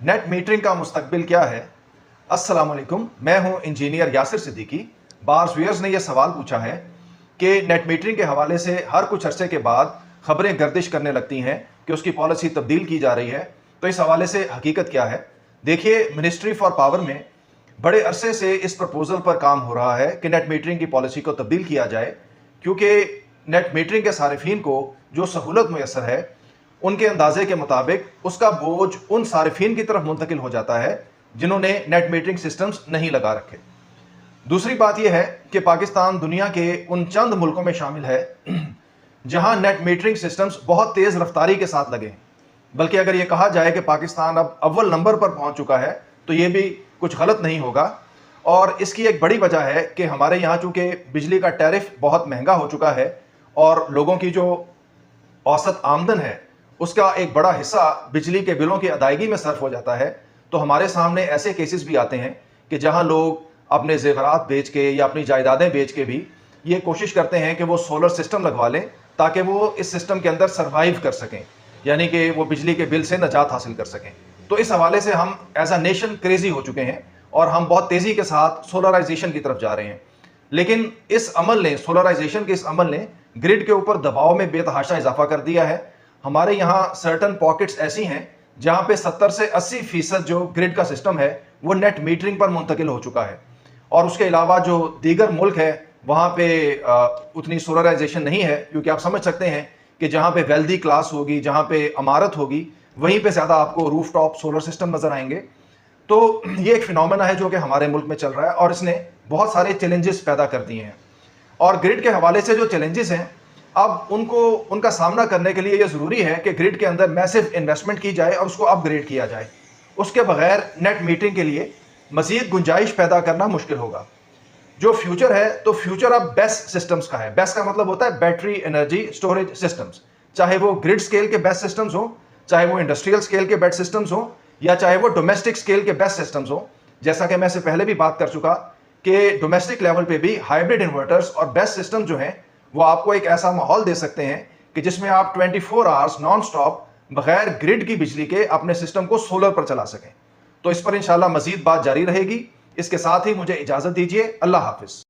Net metering का मुस्तकबिल क्या है। अस्सलाम वालेकुम, मैं हूं engineer Yasir Siddiqui. Bars viewers ने यह सवाल पूछा है कि नेट मीटरिंग के हवाले से हर कुछ अरसे के बाद खबरें गर्दिश करने लगती हैं कि उसकी पॉलिसी तब्दील की जा रही है। तो इस हवाले से हकीकत क्या है। देखिए, मिनिस्ट्री फॉर पावर में बड़े अरसे से इस प्रपोजल पर काम हो रहा है कि नेट मीटरिंग की पॉलिसी को तब्दील किया जाए, क्योंकि नेट मीटरिंग के सारिफिन को जो सहूलत मुयसर है उनके अंदाजे के मुताबिक उसका बोझ उन सारिफिन की तरफ मुंतकिल हो जाता है जिन्होंने नेट मीटरिंग सिस्टम्स नहीं लगा रखे। दूसरी बात यह है कि पाकिस्तान दुनिया के उन चंद मुल्कों में शामिल है जहां नेट मीटरिंग सिस्टम्स बहुत तेज़ रफ्तारी के साथ लगे हैं। बल्कि अगर यह कहा जाए कि पाकिस्तान अब अव्वल नंबर पर पहुंच चुका है तो यह भी कुछ गलत नहीं होगा। और इसकी एक बड़ी वजह है कि हमारे यहाँ चूँकि बिजली का टैरिफ बहुत महंगा हो चुका है और लोगों की जो औसत आमदन है उसका एक बड़ा हिस्सा बिजली के बिलों की अदायगी में सर्फ हो जाता है। तो हमारे सामने ऐसे केसेस भी आते हैं कि जहां लोग अपने जेवरात बेच के या अपनी जायदादें बेच के भी ये कोशिश करते हैं कि वो सोलर सिस्टम लगवा लें ताकि वो इस सिस्टम के अंदर सर्वाइव कर सकें, यानी कि वो बिजली के बिल से निजात हासिल कर सकें। तो इस हवाले से हम एज अ नेशन क्रेजी हो चुके हैं और हम बहुत तेज़ी के साथ सोलराइजेशन की तरफ जा रहे हैं। लेकिन इस अमल ने, सोलराइजेशन के इस अमल ने ग्रिड के ऊपर दबाव में बेतहाशा इजाफा कर दिया है। हमारे यहाँ सर्टन पॉकेट्स ऐसी हैं जहाँ पे 70 से 80% जो ग्रिड का सिस्टम है वो नेट मीटरिंग पर मुंतकिल हो चुका है। और उसके अलावा जो दीगर मुल्क है वहाँ पे उतनी सोलराइजेशन नहीं है, क्योंकि आप समझ सकते हैं कि जहाँ पे वेल्दी क्लास होगी, जहाँ पे इमारत होगी, वहीं पे ज़्यादा आपको रूफ टॉप सोलर सिस्टम नज़र आएंगे। तो ये एक फिनोमेना है जो कि हमारे मुल्क में चल रहा है और इसने बहुत सारे चैलेंजेस पैदा कर दिए हैं। और ग्रिड के हवाले से जो चैलेंजेस हैं, अब उनका सामना करने के लिए यह ज़रूरी है कि ग्रिड के अंदर मैसिव इन्वेस्टमेंट की जाए और उसको अपग्रेड किया जाए। उसके बगैर नेट मीटरिंग के लिए मज़ीद गुंजाइश पैदा करना मुश्किल होगा। जो फ्यूचर है, तो फ्यूचर अब बेस सिस्टम्स का है। बेस का मतलब होता है बैटरी एनर्जी स्टोरेज सिस्टम्स, चाहे वो ग्रिड स्केल के बेस्ट सिस्टम्स हो, चाहे वो इंडस्ट्रियल स्केल के बेस्ट सिस्टम्स हो, या चाहे वो डोमेस्टिक स्केल के बेस्ट सिस्टम्स हो। जैसा कि मैं इससे पहले भी बात कर चुका कि डोमेस्टिक लेवल पे भी हाइब्रिड इन्वर्टर्स और बेस्ट सिस्टम जो हैं वो आपको एक ऐसा माहौल दे सकते हैं कि जिसमें आप 24 आवर्स नॉन स्टॉप बगैर ग्रिड की बिजली के अपने सिस्टम को सोलर पर चला सकें। तो इस पर इंशाल्लाह मजीद बात जारी रहेगी। इसके साथ ही मुझे इजाज़त दीजिए। अल्लाह हाफिज़।